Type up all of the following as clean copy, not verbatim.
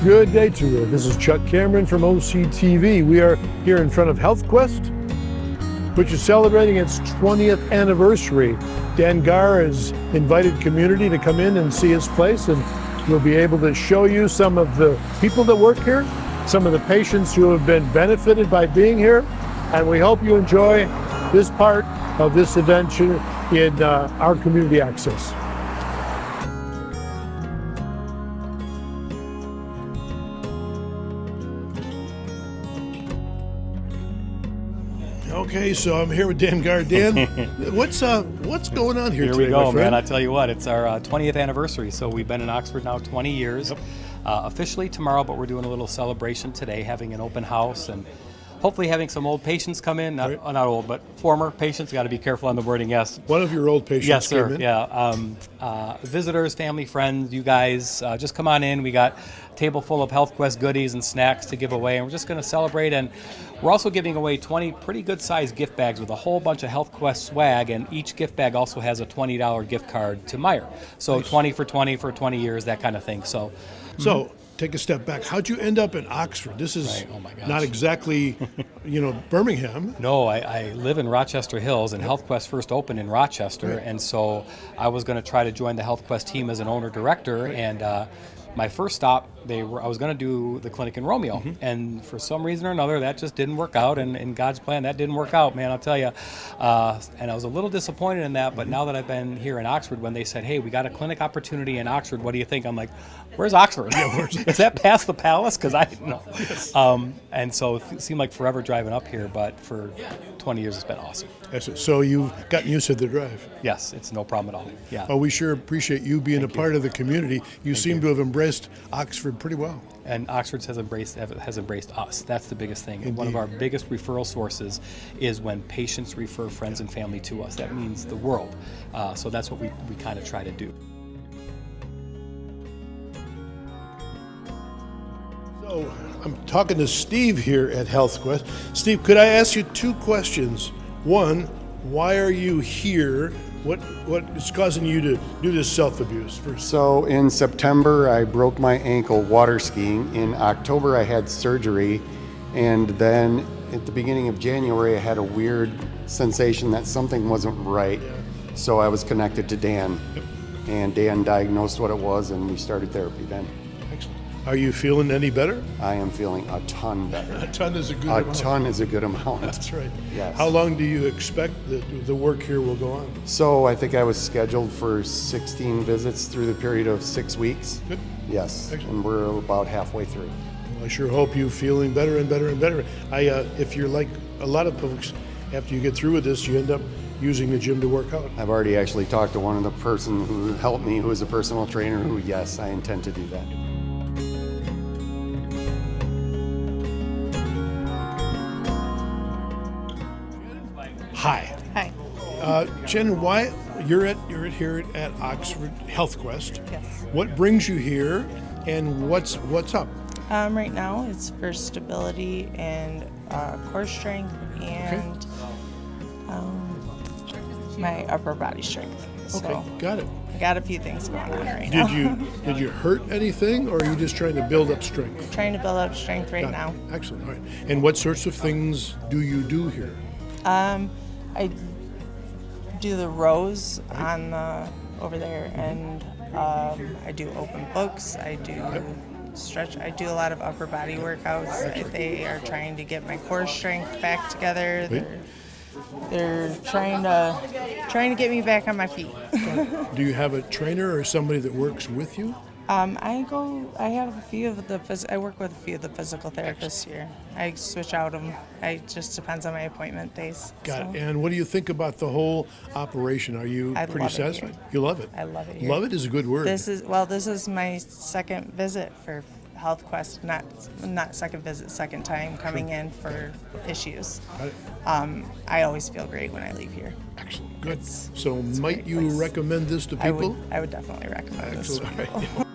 Good day to you. This is Chuck Cameron from OCTV. We are here in front of HealthQuest, which is celebrating its 20th anniversary. Dan Garr has invited community to come in and see his place, and we'll be able to show you some of the people that work here, some of the patients who have been benefited by being here, and we hope you enjoy this part of this adventure in our community access. Okay, so I'm here with Dan Garr. Dan, what's going on here today, we go, my friend? man. I tell you what, it's our 20th anniversary. So we've been in Oxford now 20 years. Yep. Officially tomorrow, but we're doing a little celebration today, having an open house and hopefully having some old patients come in. Not old, but former patients. Got to be careful on the wording. Yes. One of your old patients Yes, sir. came in. Yeah. Visitors, family, friends, you guys, just come on in. We got a table full of HealthQuest goodies and snacks to give away, and we're just going to celebrate. And we're also giving away 20 pretty good-sized gift bags with a whole bunch of HealthQuest swag, and each gift bag also has a $20 gift card to Meijer. So nice. 20 for 20 years, that kind of thing. So take a step back. How'd you end up in Oxford? This is Right. Oh my gosh. not exactly, Birmingham. No, I live in Rochester Hills, and HealthQuest first opened in Rochester, Right. and so I was going to try to join the HealthQuest team as an owner-director, and my first stop, I was going to do the clinic in Romeo, and for some reason or another, that just didn't work out, and in God's plan, that didn't work out, man, I'll tell you. And I was a little disappointed in that, but now that I've been here in Oxford, when they said, hey, we got a clinic opportunity in Oxford, what do you think? I'm like, where's Oxford? Is that past the Palace? Because I didn't know. Yes. And so it seemed like forever driving up here, but for 20 years, it's been awesome. So you've gotten used to the drive. Yes, it's no problem at all. Yeah. Well, we sure appreciate you being Thank a part you. of the community. You seem to have embraced Oxford pretty well. And Oxford has embraced us. That's the biggest thing. Indeed. One of our biggest referral sources is when patients refer friends and family to us. That means the world. So that's what we kind of try to do. So I'm talking to Steve here at HealthQuest. Steve, could I ask you two questions? One, why are you here? What is causing you to do this self-abuse? First. So in September, I broke my ankle water skiing. In October, I had surgery. And then at the beginning of January, I had a weird sensation that something wasn't right. So I was connected to Dan. Yep. And Dan diagnosed what it was, and we started therapy then. Excellent. Are you feeling any better? I am feeling a ton better. A ton is a good A amount. ton is a good amount. That's right. Yes. How long do you expect that the work here will go on? So I think I was scheduled for 16 visits through the period of 6 weeks. Good. Yes, Excellent. and we're about halfway through. Well, I sure hope you're feeling better and better and better. If you're like a lot of folks, after you get through with this, you end up using the gym to work out. I've already actually talked to one of the person who helped me, who is a personal trainer, who, yes, I intend to do that. Hi. Hi. Jen, why you're here at Oxford HealthQuest? Yes. What brings you here, and what's up? Right now, it's for stability and core strength and my upper body strength. Okay, So got it. I got a few things going on right now. Did you hurt anything, or are you just trying to build up strength? Trying to build up strength right Got now. it. Excellent. All right. And what sorts of things do you do here? I do the rows on over there, and I do open books. I do stretch. I do a lot of upper body workouts. They are trying to get my core strength back together. Right. They're trying to get me back on my feet. Do you have a trainer or somebody that works with you? I have a few of the. I work with a few of the physical therapists here. I switch out them. It just depends on my appointment days. Got it. And what do you think about the whole operation? Are you I pretty love it satisfied? here. You love it. I love it here. Love it is a good word. This is my second visit for HealthQuest. Not second visit, second time coming in for issues. Got it. I always feel great when I leave here. Excellent. Good. It's So a might great you place. recommend this to people? I would definitely recommend this to Excellent. All people. right.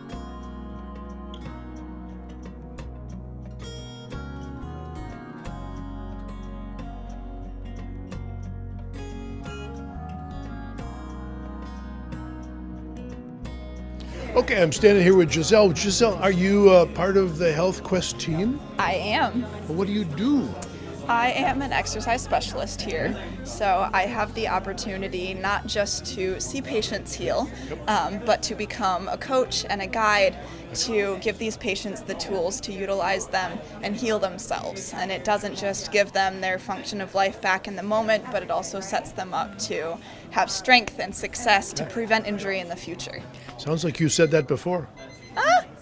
Okay, I'm standing here with Giselle. Giselle, are you part of the Health Quest team? I am. Well, what do you do? I am an exercise specialist here, so I have the opportunity not just to see patients heal, but to become a coach and a guide to give these patients the tools to utilize them and heal themselves. And it doesn't just give them their function of life back in the moment, but it also sets them up to have strength and success to prevent injury in the future. Sounds like you said that before.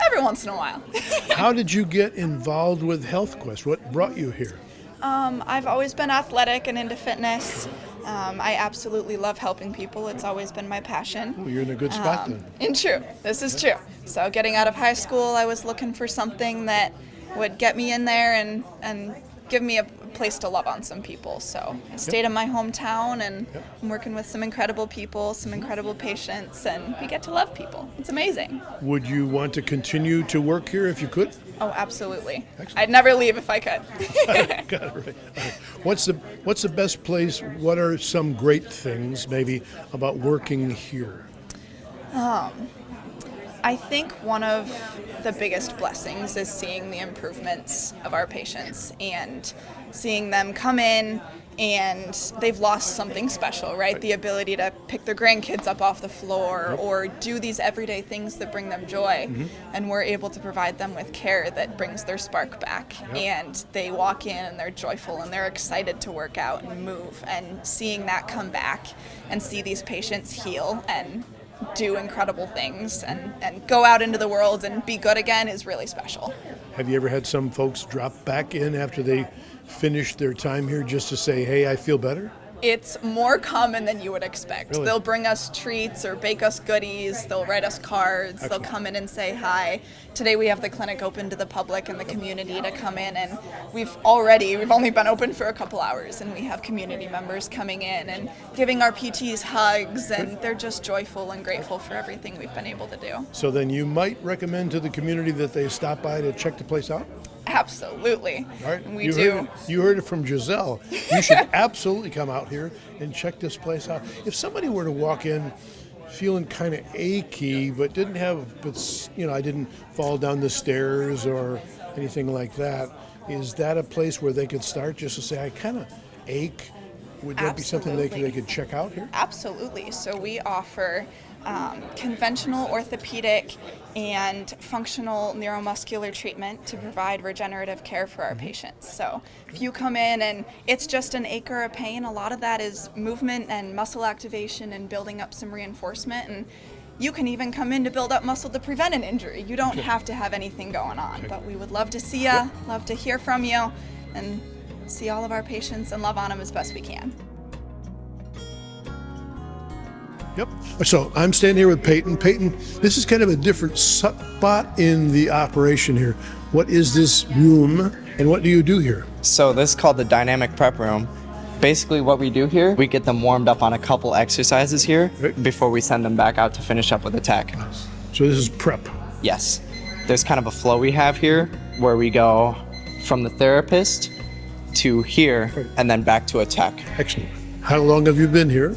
Every once in a while. How did you get involved with Health Quest? What brought you here? I've always been athletic and into fitness. I absolutely love helping people. It's always been my passion. Well, you're in a good spot then. And true. This is true. So getting out of high school, I was looking for something that would get me in there and give me a place to love on some people. So I stayed in my hometown, and I'm working with some incredible people, some incredible patients, and we get to love people. It's amazing. Would you want to continue to work here if you could? Oh, absolutely. Excellent. I'd never leave if I could. Got it right. What's the best place? What are some great things maybe about working here? I think one of the biggest blessings is seeing the improvements of our patients and seeing them come in and they've lost something special, right? The ability to pick their grandkids up off the floor or do these everyday things that bring them joy. And we're able to provide them with care that brings their spark back. And they walk in and they're joyful and they're excited to work out and move. And seeing that come back and see these patients heal and do incredible things and go out into the world and be good again is really special. Have you ever had some folks drop back in after they finished their time here just to say, hey, I feel better? It's more common than you would expect. Really? They'll bring us treats or bake us goodies. They'll write us cards. Excellent. They'll come in and say hi. Today we have the clinic open to the public and the community to come in, and we've only been open for a couple hours, and we have community members coming in and giving our PTs hugs, and they're just joyful and grateful for everything we've been able to do. So then you might recommend to the community that they stop by to check the place out? Absolutely. All right. We you do. You heard it from Giselle. You should absolutely come out here and check this place out. If somebody were to walk in feeling kind of achy, but I didn't fall down the stairs or anything like that, is that a place where they could start just to say, I kind of ache? Would that be something they could check out here? Absolutely. So we offer conventional orthopedic and functional neuromuscular treatment to provide regenerative care for our patients. So if you come in and it's just an ache or a pain, a lot of that is movement and muscle activation and building up some reinforcement. And you can even come in to build up muscle to prevent an injury. You don't have to have anything going on, but we would love to see you, love to hear from you, and see all of our patients and love on them as best we can. Yep. So I'm standing here with Peyton. Peyton, this is kind of a different spot in the operation here. What is this room and what do you do here? So this is called the dynamic prep room. Basically what we do here, we get them warmed up on a couple exercises here before we send them back out to finish up with a tech. So this is prep. Yes. There's kind of a flow we have here where we go from the therapist to here and then back to a tech. Excellent. How long have you been here?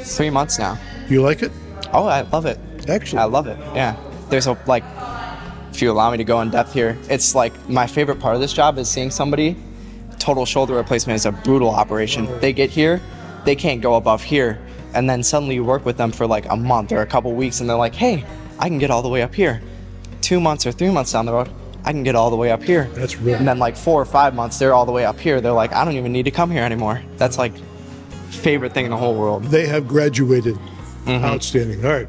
3 months now. You like it? Oh, I love it. Excellent. I love it. Yeah. There's if you allow me to go in depth here, it's like my favorite part of this job is seeing somebody. Total shoulder replacement is a brutal operation. They get here, they can't go above here, and then suddenly you work with them for like a month or a couple weeks and they're like, hey, I can get all the way up here. 2 months or 3 months down the road, I can get all the way up here. That's real. And then 4 or 5 months, they're all the way up here. They're like, I don't even need to come here anymore. That's favorite thing in the whole world. They have graduated. Outstanding. All right.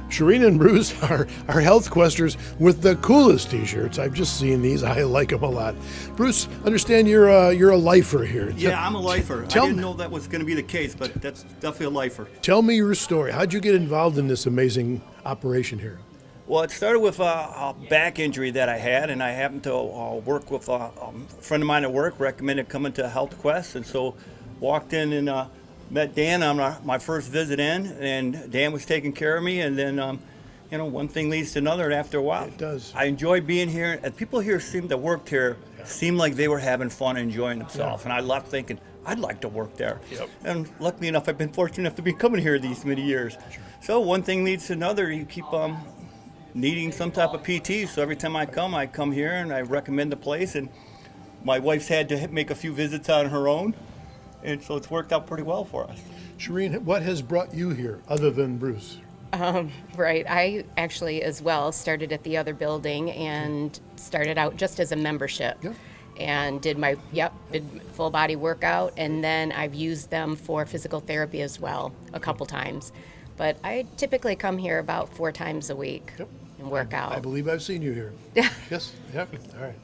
Sharina and Bruce are Health Questers with the coolest t-shirts. I've just seen these. I like them a lot. Bruce, understand you're a lifer here. Yeah, I'm a lifer. I didn't know that was going to be the case, but that's definitely a lifer. Tell me your story. How'd you get involved in this amazing operation here? Well, it started with a back injury that I had, and I happened to work with a friend of mine at work, recommended coming to Health Quest, and so walked in and met Dan on my first visit in, and Dan was taking care of me, and then one thing leads to another, and after a while, It does. I enjoy being here, and people here seem to work here seemed like they were having fun, enjoying themselves. And I left thinking, I'd like to work there. Yep. And luckily enough, I've been fortunate enough to be coming here these many years. So one thing leads to another. You keep needing some type of PT. So every time I come here and I recommend the place. And my wife's had to make a few visits on her own. And so it's worked out pretty well for us. Shireen, what has brought you here other than Bruce? Right. I actually, as well, started at the other building and started out just as a membership. Yep. And did full body workout, and then I've used them for physical therapy as well a couple times. But I typically come here about 4 times a week and work out. I believe I've seen you here. Yes. Yep. All right.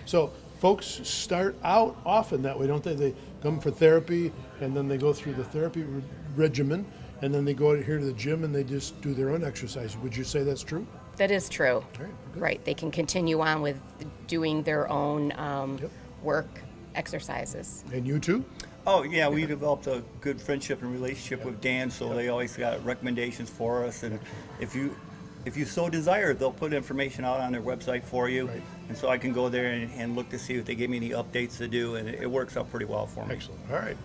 So folks start out often that way, don't they? They come for therapy, and then they go through the therapy regimen, and then they go out here to the gym and they just do their own exercise. Would you say that's true? That is true. All right. Good. Right. They can continue on with doing their own work exercises. And you too? Oh, yeah, we developed a good friendship and relationship with Dan, so they always got recommendations for us. And if you so desire, they'll put information out on their website for you. Right. And so I can go there and look to see if they give me any updates to do, and it works out pretty well for me. Excellent. All right.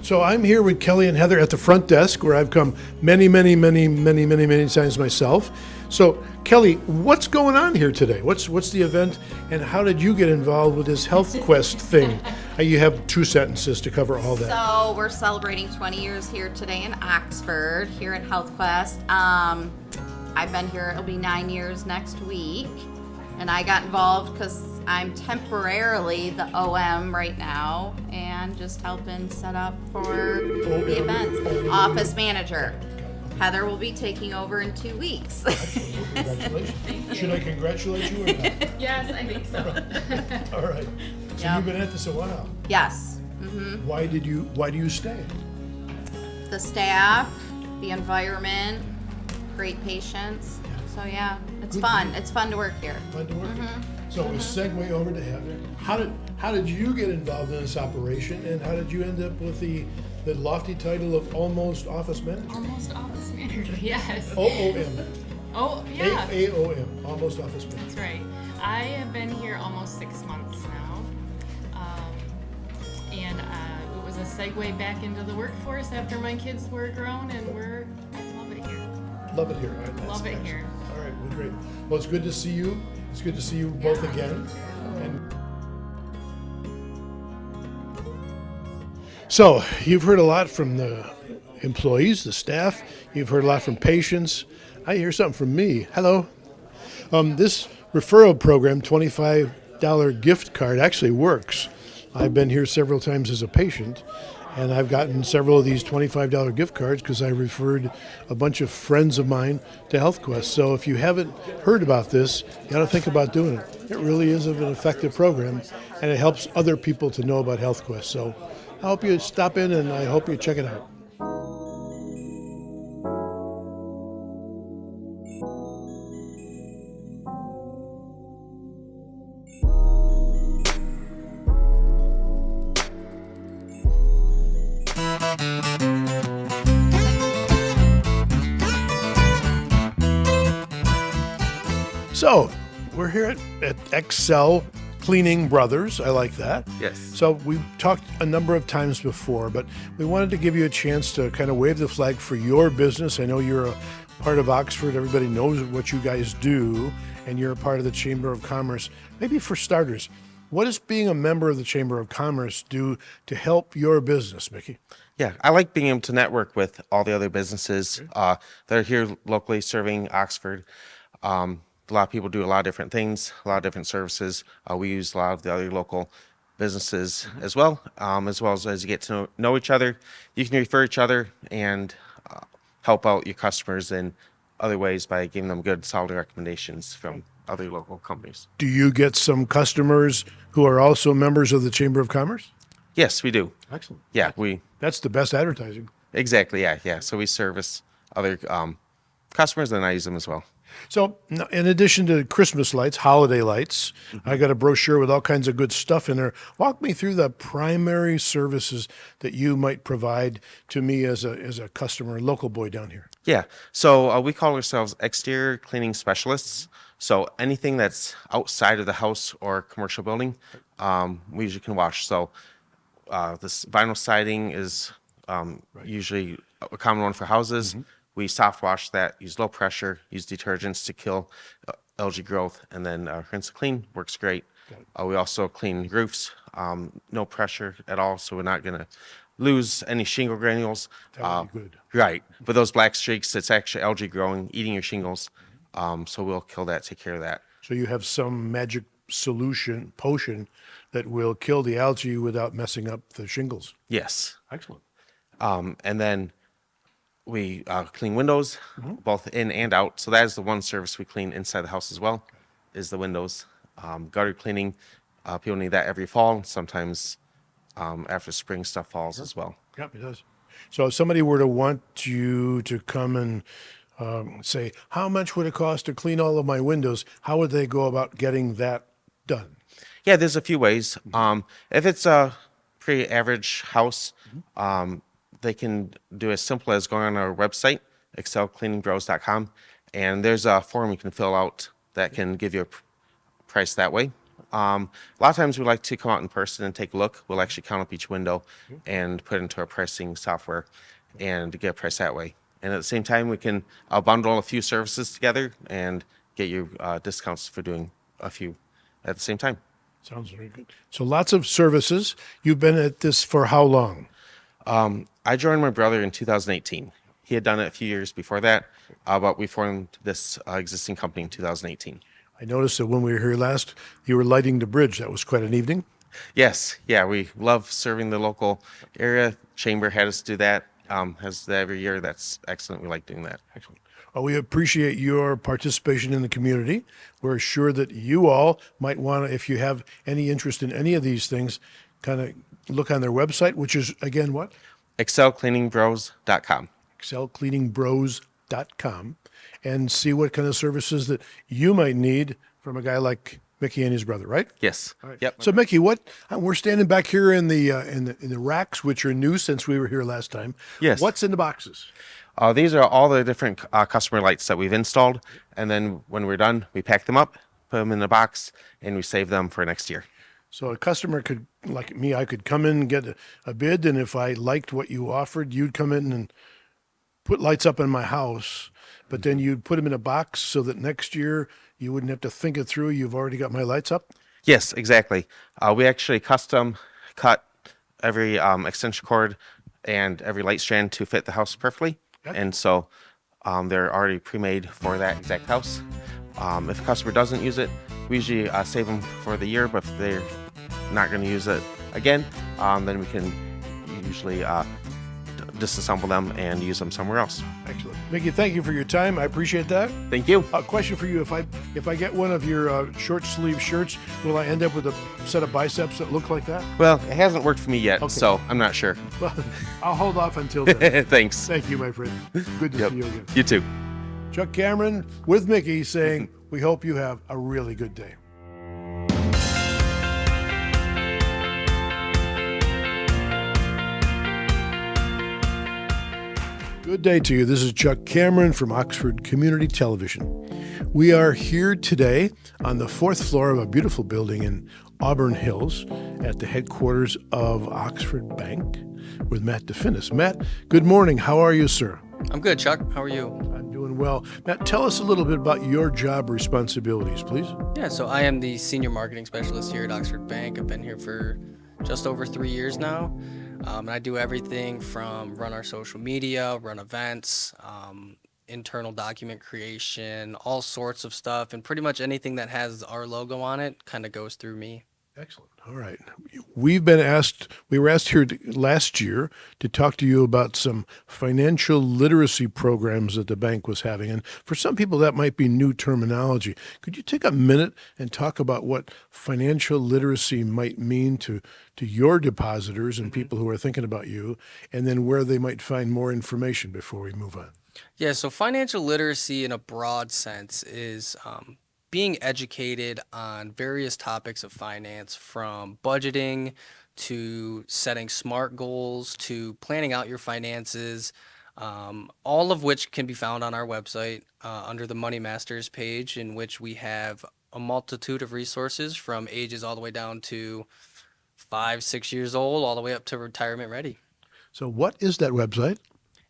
So I'm here with Kelly and Heather at the front desk, where I've come many times myself. So Kelly, what's going on here today? What's the event, and how did you get involved with this Health Quest thing? You have 2 sentences to cover all that. So we're celebrating 20 years here today in Oxford, here at Health Quest. I've been here, it'll be 9 years next week. And I got involved because I'm temporarily the OM right now and just helping set up for the events. Office manager. Heather will be taking over in 2 weeks. Congratulations. Should I congratulate you or not? Yes, I think so. All right. So Yep. you've been at this a while. Yes. Why do you stay? The staff, the environment, great patients. So yeah, it's Good fun. deal. It's fun to work here. Fun to work with. So a segue over to Heather. How did you get involved in this operation, and how did you end up with the lofty title of almost office manager? Almost office manager, yes. OOM. Oh, yeah. AOM, almost office manager. That's right. I have been here almost 6 months now. And it was a segue back into the workforce after my kids were grown, and I love it here. Love it here. All right, that's Love it excellent. here. All right, well, great. Well, it's good to see you. It's good to see you both again. And so, you've heard a lot from the employees, the staff. You've heard a lot from patients. I hear something from me. Hello. This referral program, $25 gift card, actually works. I've been here several times as a patient, and I've gotten several of these $25 gift cards because I referred a bunch of friends of mine to HealthQuest. So if you haven't heard about this, you got to think about doing it. It really is an effective program, and it helps other people to know about HealthQuest. So I hope you stop in, and I hope you check it out. So, we're here at Excel Cleaning Brothers. I like that. Yes. So, we've talked a number of times before, but we wanted to give you a chance to kind of wave the flag for your business. I know you're a part of Oxford. Everybody knows what you guys do, and you're a part of the Chamber of Commerce. Maybe for starters, what does being a member of the Chamber of Commerce do to help your business, Mickey? Yeah, I like being able to network with all the other businesses that are here locally serving Oxford. A lot of people do a lot of different things, a lot of different services. We use a lot of the other local businesses as well as you get to know each other. You can refer each other and help out your customers in other ways by giving them good, solid recommendations from other local companies. Do you get some customers who are also members of the Chamber of Commerce? Yes, we do. Excellent. Yeah, That's the best advertising. exactly. Yeah. So we service other customers, and I use them as well. So, in addition to Christmas lights, holiday lights, I got a brochure with all kinds of good stuff in there. Walk me through the primary services that you might provide to me as a customer, local boy down here. Yeah. So we call ourselves exterior cleaning specialists. So anything that's outside of the house or commercial building, we usually can wash. So this vinyl siding is usually a common one for houses. We soft wash that, use low pressure, use detergents to kill algae growth, and then rinse and clean works great. We also clean roofs, no pressure at all, so we're not going to lose any shingle granules. That would be good. Right. But those black streaks, it's actually algae growing, eating your shingles. So we'll kill that, take care of that. So you have some magic potion that will kill the algae without messing up the shingles. Yes. Excellent. And then we clean windows, both in and out. So that is the one service we clean inside the house as well, is the windows. Gutter cleaning, people need that every fall. Sometimes after spring stuff falls as well. Yep, it does. So if somebody were to want you to come and say, how much would it cost to clean all of my windows? How would they go about getting that done? Yeah, there's a few ways. If it's a pretty average house, they can do as simple as going on our website, excelcleaningbros.com, and there's a form you can fill out that can give you a price that way. A lot of times we like to come out in person and take a look. We'll actually count up each window and put it into our pricing software and get a price that way. And at the same time, we can bundle a few services together and get you discounts for doing a few at the same time. Sounds very good. So lots of services. You've been at this for how long? I joined my brother in 2018. He had done it a few years before that, but we formed this existing company in 2018. I noticed that when we were here last, you were lighting the bridge. That was quite an evening. Yes, yeah, we love serving the local area. Chamber had us do that, has that every year. That's excellent. We like doing that. Excellent. Well, we appreciate your participation in the community. We're sure that you all might want to, if you have any interest in any of these things, kind of look on their website, which is, again, what? excelcleaningbros.com. excelcleaningbros.com, and see what kind of services that you might need from a guy like Mickey and his brother, right? Yes. All right. Yep. So, Mickey, we're standing back here in the racks, which are new since we were here last time. Yes. What's in the boxes? These are all the different customer lights that we've installed, and then when we're done, we pack them up, put them in a box, and we save them for next year. So a customer could, like me, I could come in and get a bid, and if I liked what you offered, you'd come in and put lights up in my house, but then you'd put them in a box so that next year you wouldn't have to think it through. You've already got my lights up? Yes, exactly. We actually custom cut every extension cord and every light strand to fit the house perfectly. Gotcha. And so they're already pre-made for that exact house. If a customer doesn't use it, we usually save them for the year, but if they're not going to use it again, then we can usually disassemble them and use them somewhere else. Excellent. Mickey, thank you for your time. I appreciate that. Thank you. A question for you. If I get one of your short sleeve shirts, will I end up with a set of biceps that look like that? Well, it hasn't worked for me yet, Okay. so I'm not sure. Well, I'll hold off until then. Thanks. Thank you, my friend. Good to see you again. You too. Chuck Cameron with Mickey saying, we hope you have a really good day. Good day to you. This is Chuck Cameron from Oxford Community Television. We are here today on the 4th floor of a beautiful building in Auburn Hills at the headquarters of Oxford Bank with Matt Definis. Matt, good morning. How are you, sir? I'm good, Chuck. How are you? I'm doing well. Matt, tell us a little bit about your job responsibilities, please. Yeah, so I am the senior marketing specialist here at Oxford Bank. I've been here for just over 3 years now. And I do everything from run our social media, run events, internal document creation, all sorts of stuff, and pretty much anything that has our logo on it kind of goes through me. Excellent. All right. We were asked here last year to talk to you about some financial literacy programs that the bank was having. And for some people, that might be new terminology. Could you take a minute and talk about what financial literacy might mean to your depositors and people who are thinking about you, and then where they might find more information before we move on? Yeah, so financial literacy in a broad sense is being educated on various topics of finance, from budgeting to setting smart goals to planning out your finances, all of which can be found on our website under the Money Masters page, in which we have a multitude of resources from ages all the way down to 5, 6 years old, all the way up to retirement ready. So what is that website?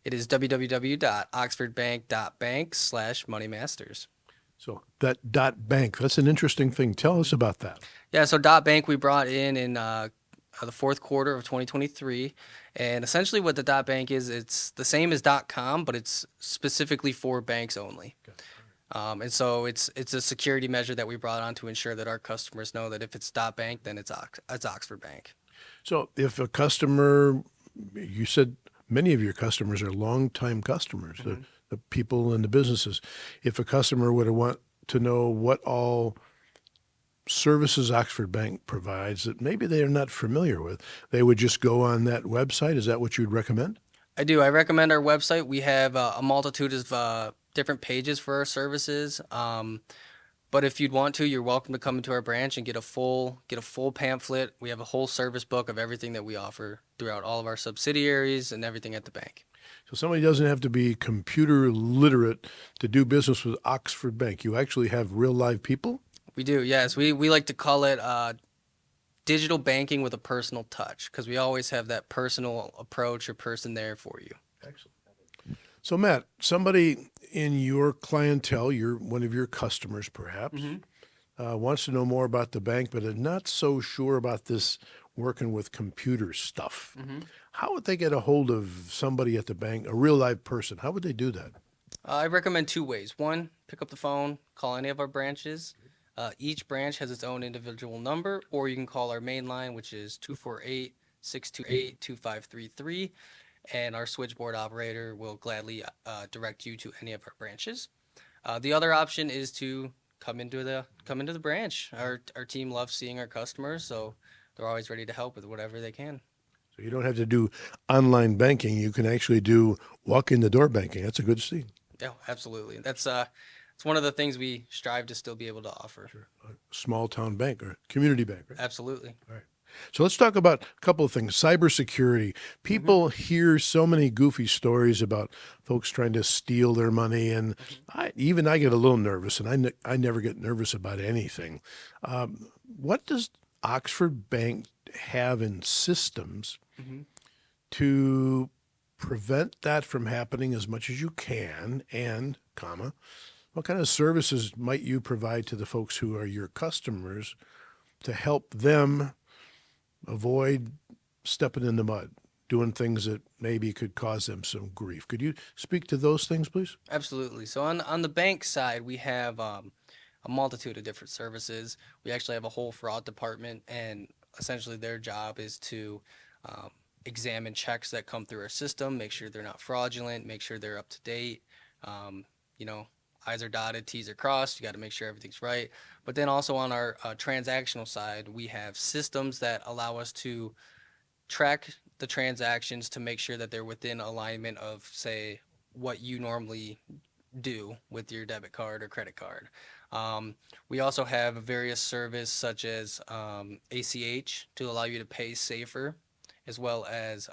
It is www.oxfordbank.bank/moneymasters. So that dot bank, that's an interesting thing. Tell us about that. Yeah, so dot bank we brought in the fourth quarter of 2023, and essentially what the dot bank is, it's the same as dot com, but it's specifically for banks only. And so it's a security measure that we brought on to ensure that our customers know that if it's dot bank, then it's Oxford Bank. So if a customer, you said many of your customers are longtime customers, the people in the businesses. If a customer would want to know what all services Oxford Bank provides that maybe they are not familiar with, they would just go on that website. Is that what you'd recommend? I do. I recommend our website. We have a multitude of different pages for our services. But if you'd want to, you're welcome to come into our branch and get a full pamphlet. We have a whole service book of everything that we offer throughout all of our subsidiaries and everything at the bank. So somebody doesn't have to be computer literate to do business with Oxford Bank. You actually have real live people? We do, yes. We like to call it digital banking with a personal touch, because we always have that personal approach or person there for you. Excellent. So Matt, somebody in your clientele, you're one of your customers perhaps, wants to know more about the bank, but is not so sure about this working with computer stuff. How would they get a hold of somebody at the bank, a real live person? How would they do that? I recommend 2 ways. One, pick up the phone, call any of our branches. Each branch has its own individual number, or you can call our main line, which is 248-628-2533, and our switchboard operator will gladly direct you to any of our branches. The other option is to come into the branch. Our team loves seeing our customers, so they're always ready to help with whatever they can. So you don't have to do online banking. You can actually do walk in the door banking. That's a good thing. Yeah, absolutely. That's it's one of the things we strive to still be able to offer. Sure. A small town bank or community bank, right? Absolutely. All right. So let's talk about a couple of things. Cybersecurity. People hear so many goofy stories about folks trying to steal their money, and I get a little nervous, and I never get nervous about anything. What does Oxford Bank have in systems to prevent that from happening as much as you can, and, what kind of services might you provide to the folks who are your customers to help them avoid stepping in the mud, doing things that maybe could cause them some grief? Could you speak to those things, please? Absolutely. So on the bank side, we have a multitude of different services. We actually have a whole fraud department, and essentially their job is to examine checks that come through our system, make sure they're not fraudulent, make sure they're up to date. I's are dotted, T's are crossed. You got to make sure everything's right. But then also on our transactional side, we have systems that allow us to track the transactions to make sure that they're within alignment of, say, what you normally do with your debit card or credit card. We also have various services such as ACH to allow you to pay safer, as well as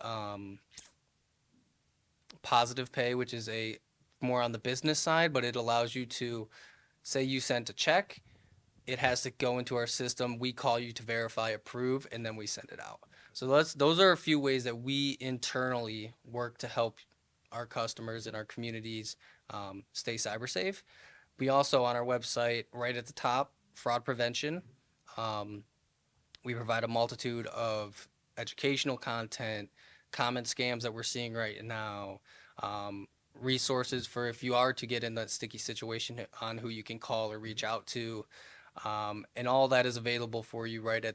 Positive Pay, which is more on the business side, but it allows you to, say you sent a check, it has to go into our system. We call you to verify, approve, and then we send it out. So those are a few ways that we internally work to help our customers and our communities stay cyber safe. We also, on our website, right at the top, fraud prevention. We provide a multitude of educational content, common scams that we're seeing right now, resources for if you are to get in that sticky situation on who you can call or reach out to, and all that is available for you right on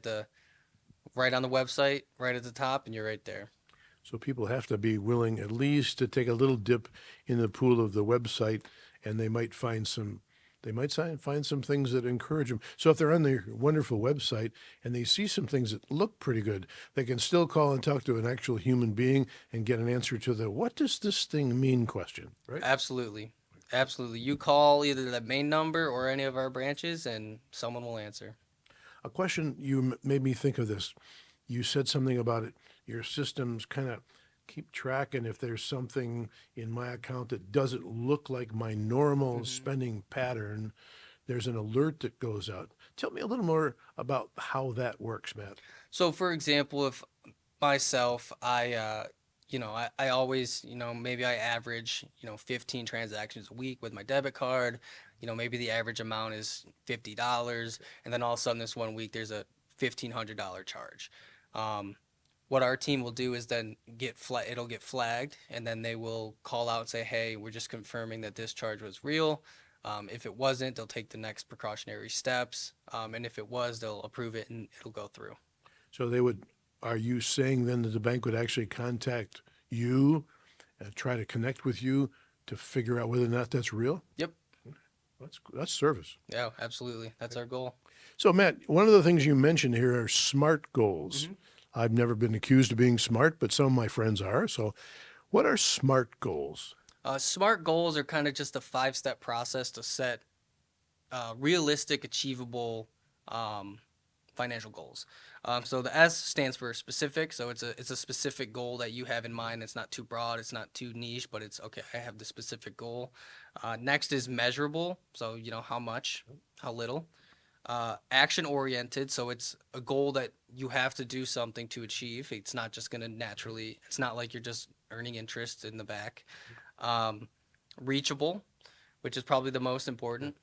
the website, right at the top, and you're right there. So people have to be willing at least to take a little dip in the pool of the website, and they might find some they might find some things that encourage them. So if they're on their wonderful website and they see some things that look pretty good, they can still call and talk to an actual human being and get an answer to the "what does this thing mean" question, right? Absolutely. Absolutely. You call either the main number or any of our branches and someone will answer. A question made me think of this. You said something about it. Your systems kind of keep track, and if there's something in my account that doesn't look like my normal spending pattern, there's an alert that goes out. Tell me a little more about how that works, Matt. So, for example, if myself, I always, maybe I average, 15 transactions a week with my debit card. Maybe the average amount is $50, and then all of a sudden this one week there's a $1,500 charge. What our team will do is then it'll get flagged, and then they will call out and say, hey, we're just confirming that this charge was real. If it wasn't, they'll take the next precautionary steps, and if it was, they'll approve it and it'll go through. So are you saying then that the bank would actually contact you and try to connect with you to figure out whether or not that's real? Yep. That's service. Yeah, absolutely. That's our goal. So, Matt, one of the things you mentioned here are SMART goals. I've never been accused of being smart, but some of my friends are. So what are SMART goals? SMART goals are kind of just a 5-step process to set realistic, achievable financial goals. So the S stands for specific. So it's a specific goal that you have in mind. It's not too broad. It's not too niche, but it's okay. I have the specific goal. Next is measurable. So, how much, how little. Action oriented. So it's a goal that you have to do something to achieve. It's not just going to naturally, it's not like you're just earning interest in the back. Reachable, which is probably the most important.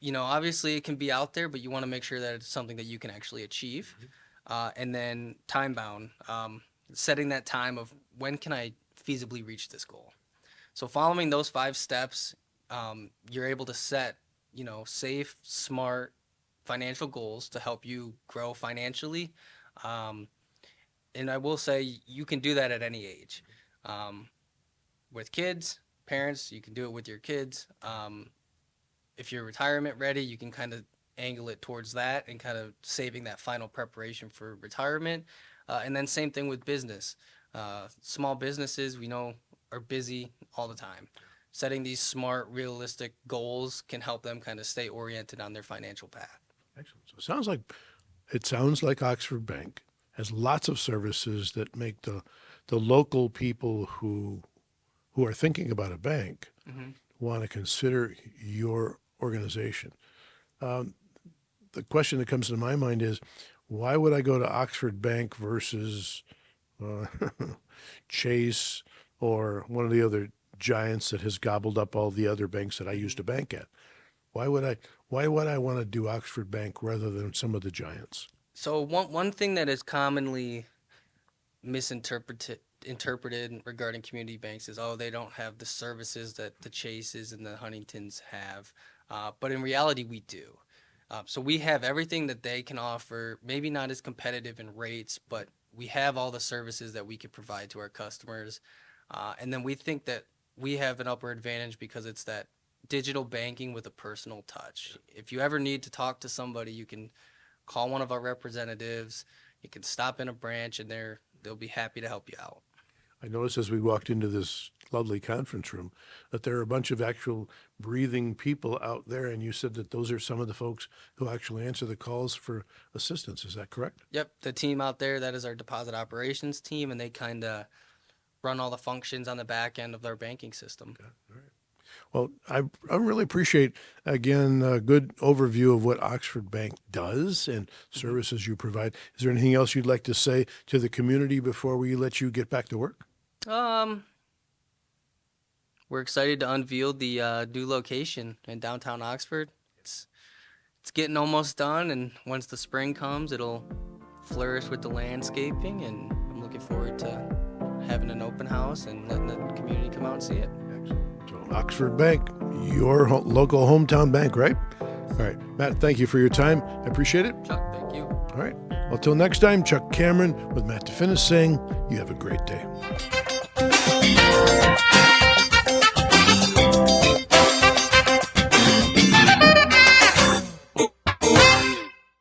Obviously it can be out there, but you want to make sure that it's something that you can actually achieve. And then time bound, setting that time of when can I feasibly reach this goal. So following those 5 steps, you're able to set, safe, smart financial goals to help you grow financially. And I will say you can do that at any age. With kids, parents, you can do it with your kids. If you're retirement ready, you can kind of angle it towards that and kind of saving that final preparation for retirement. And then same thing with business. Small businesses, we know, are busy all the time. Setting these smart, realistic goals can help them kind of stay oriented on their financial path. Excellent. So it sounds like Oxford Bank has lots of services that make the local people who are thinking about a bank want to consider your organization. The question that comes to my mind is, why would I go to Oxford Bank versus Chase or one of the other giants that has gobbled up all the other banks that I used to bank at? Why would I want to do Oxford Bank rather than some of the giants? So one thing that is commonly misinterpreted regarding community banks is, they don't have the services that the Chases and the Huntingtons have. But in reality, we do. So we have everything that they can offer, maybe not as competitive in rates, but we have all the services that we could provide to our customers. And then we think that we have an upper advantage because it's that digital banking with a personal touch. If you ever need to talk to somebody, you can call one of our representatives. You can stop in a branch, and they'll be happy to help you out. I noticed as we walked into this lovely conference room that there are a bunch of actual breathing people out there, and you said that those are some of the folks who actually answer the calls for assistance. Is that correct? Yep, the team out there, that is our deposit operations team, and they kind of run all the functions on the back end of our banking system. Okay. All right. Well, I really appreciate, again, a good overview of what Oxford Bank does and services you provide. Is there anything else you'd like to say to the community before we let you get back to work? We're excited to unveil the new location in downtown Oxford. It's getting almost done, and once the spring comes, it'll flourish with the landscaping, and I'm looking forward to having an open house and letting the community come out and see it. So Oxford Bank, your local hometown bank, right? All right, Matt, thank you for your time. I appreciate it. Chuck, thank you. All right. Well, till next time, Chuck Cameron with Matt Definis saying, you have a great day.